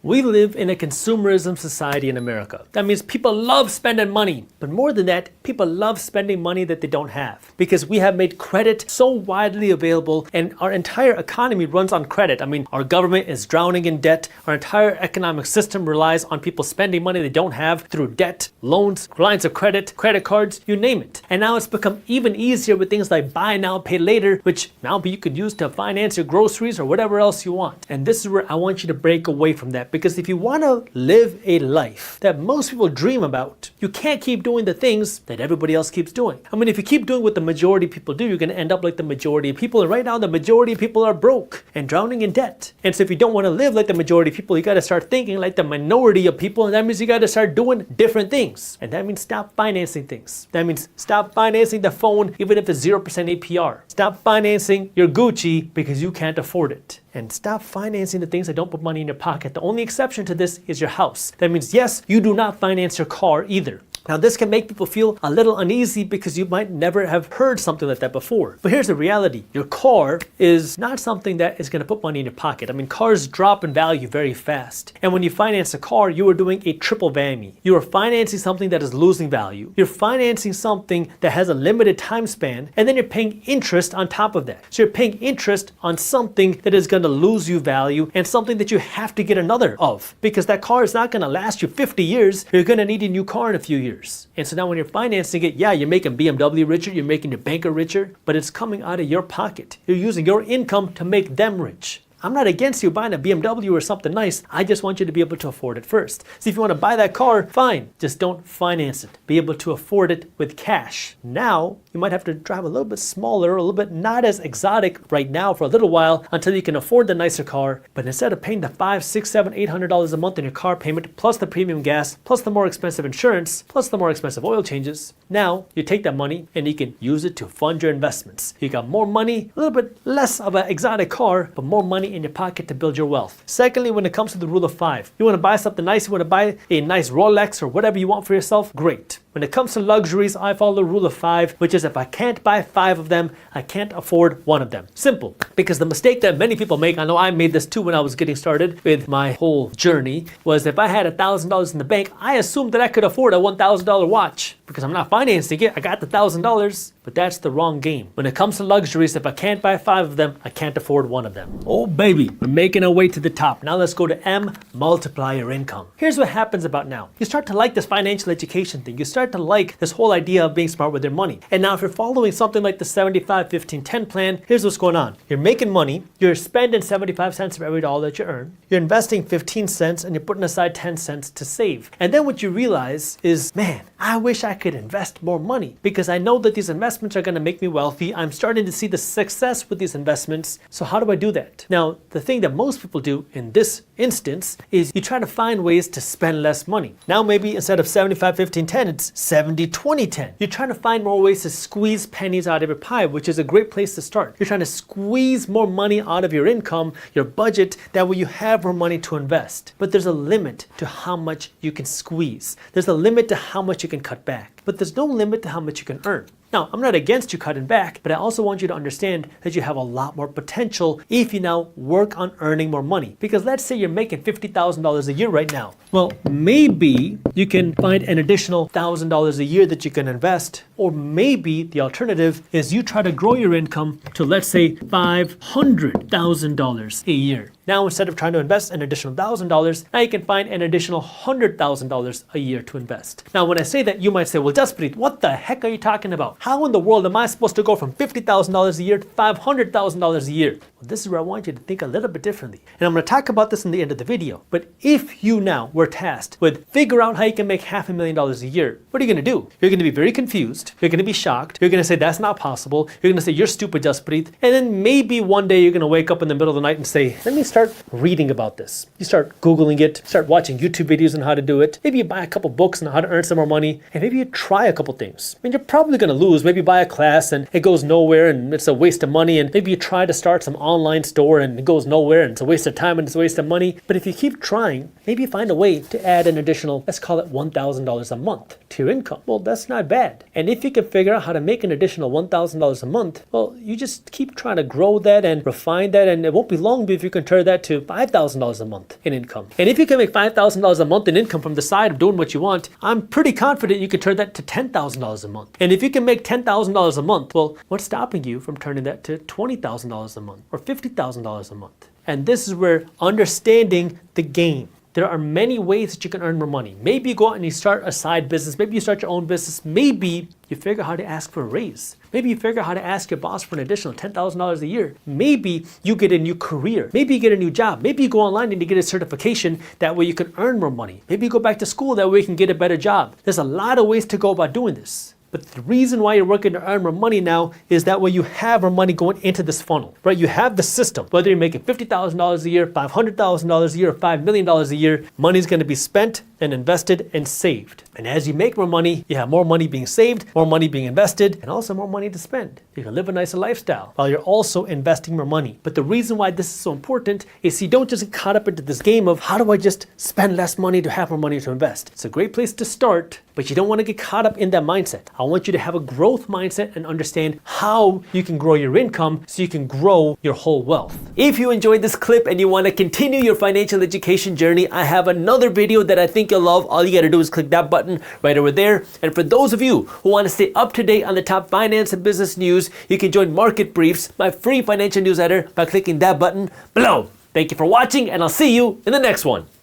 We live in a consumerism society in America. That means people love spending money. But more than that, people love spending money that they don't have. Because we have made credit so widely available and our entire economy runs on credit. I mean, our government is drowning in debt. Our entire economic system relies on people spending money they don't have through debt, loans, lines of credit, credit cards, you name it. And now it's become even easier with things like buy now, pay later, which now you could use to finance your groceries or whatever else you want. And this is where I want you to break away from that. Because if you want to live a life that most people dream about, you can't keep doing the things that everybody else keeps doing. I mean, if you keep doing what the majority of people do, you're going to end up like the majority of people. And right now, the majority of people are broke and drowning in debt. And so if you don't want to live like the majority of people, you got to start thinking like the minority of people. And that means you got to start doing different things. And that means stop financing things. That means stop financing the phone, even if it's 0% APR. Stop financing your Gucci because you can't afford it. And stop financing the things that don't put money in your pocket. The only exception to this is your house. That means, yes, you do not finance your car either. Now, this can make people feel a little uneasy because you might never have heard something like that before. But here's the reality. Your car is not something that is going to put money in your pocket. I mean, cars drop in value very fast. And when you finance a car, you are doing a triple whammy. You are financing something that is losing value. You're financing something that has a limited time span. And then you're paying interest on top of that. So you're paying interest on something that is going to lose you value and something that you have to get another of. Because that car is not going to last you 50 years. You're going to need a new car in a few years. And so now when you're financing it, yeah, you're making BMW richer, you're making your banker richer, but it's coming out of your pocket. You're using your income to make them rich. I'm not against you buying a BMW or something nice. I just want you to be able to afford it first. So if you want to buy that car, fine. Just don't finance it. Be able to afford it with cash. Now, you might have to drive a little bit smaller, a little bit not as exotic right now for a little while until you can afford the nicer car. But instead of paying the $500, $600, $700, $800 a month in your car payment, plus the premium gas, plus the more expensive insurance, plus the more expensive oil changes, now you take that money and you can use it to fund your investments. You got more money, a little bit less of an exotic car, but more money in your pocket to build your wealth. Secondly, when it comes to the rule of 5, you want to buy something nice, you want to buy a nice Rolex or whatever you want for yourself, great. When it comes to luxuries, I follow the rule of 5, which is if I can't buy 5 of them, I can't afford 1 of them. Simple. Because the mistake that many people make, I know I made this too when I was getting started with my whole journey, was if I had $1,000 in the bank, I assumed that I could afford a $1,000 watch because I'm not financing it. I got the $1,000, but that's the wrong game. When it comes to luxuries, if I can't buy 5 of them, I can't afford 1 of them. Oh baby, we're making our way to the top. Now let's go to M, multiply your income. Here's what happens about now. You start to like this financial education thing. You start to like this whole idea of being smart with your money. And now if you're following something like the 75-15-10 plan, here's what's going on. You're making money, you're spending 75 cents of every dollar that you earn, you're investing 15 cents and you're putting aside 10 cents to save. And then what you realize is, man, I wish I could invest more money because I know that these investments are going to make me wealthy. I'm starting to see the success with these investments. So how do I do that? Now, the thing that most people do in this instance is you try to find ways to spend less money. Now maybe instead of 75-15-10, it's 70-20-10. You're trying to find more ways to squeeze pennies out of your pie, which is a great place to start. You're trying to squeeze more money out of your income, your budget, that way you have more money to invest. But there's a limit to how much you can squeeze. There's a limit to how much you can cut back. But there's no limit to how much you can earn. Now, I'm not against you cutting back, but I also want you to understand that you have a lot more potential if you now work on earning more money. Because let's say you're making $50,000 a year right now. Well, maybe you can find an additional $1,000 a year that you can invest. Or maybe the alternative is you try to grow your income to, let's say, $500,000 a year. Now, instead of trying to invest an additional $1,000, now you can find an additional $100,000 a year to invest. Now, when I say that, you might say, well, Jaspreet, what the heck are you talking about? How in the world am I supposed to go from $50,000 a year to $500,000 a year? Well, this is where I want you to think a little bit differently. And I'm going to talk about this in the end of the video. But if you now were tasked with figure out how you can make $500,000 a year, what are you going to do? You're going to be very confused. You're going to be shocked. You're going to say, that's not possible. You're going to say, you're stupid, Jaspreet. And then maybe one day you're going to wake up in the middle of the night and say, let me start reading about this. You start Googling it, start watching YouTube videos on how to do it. Maybe you buy a couple books on how to earn some more money, and maybe you try a couple things. I mean, you're probably going to lose. Maybe you buy a class and it goes nowhere and it's a waste of money, and maybe you try to start some online store and it goes nowhere and it's a waste of time and it's a waste of money. But if you keep trying, maybe you find a way to add an additional, let's call it $1,000 a month to your income. Well, that's not bad. And if you can figure out how to make an additional $1,000 a month, well, you just keep trying to grow that and refine that, and it won't be long before you can turn that to $5,000 a month in income. And if you can make $5,000 a month in income from the side of doing what you want, I'm pretty confident you can turn that to $10,000 a month. And if you can make $10,000 a month, well, what's stopping you from turning that to $20,000 a month or $50,000 a month? And this is where understanding the game. There are many ways that you can earn more money. Maybe you go out and you start a side business. Maybe you start your own business. Maybe you figure out how to ask for a raise. Maybe you figure out how to ask your boss for an additional $10,000 a year. Maybe you get a new career. Maybe you get a new job. Maybe you go online and you get a certification. That way you can earn more money. Maybe you go back to school. That way you can get a better job. There's a lot of ways to go about doing this. But the reason why you're working to earn more money now is that way you have more money going into this funnel, right? You have the system. Whether you're making $50,000 a year, $500,000 a year, or $5 million a year, money's going to be spent and invested and saved. And as you make more money, you have more money being saved, more money being invested, and also more money to spend. You can live a nicer lifestyle while you're also investing more money. But the reason why this is so important is you don't just get caught up into this game of how do I just spend less money to have more money to invest. It's a great place to start, but you don't want to get caught up in that mindset. I want you to have a growth mindset and understand how you can grow your income so you can grow your whole wealth. If you enjoyed this clip and you want to continue your financial education journey, I have another video that I think you'll love. All you got to do is click that button right over there. And for those of you who want to stay up to date on the top finance and business news, you can join Market Briefs, my free financial newsletter, by clicking that button below. Thank you for watching, and I'll see you in the next one.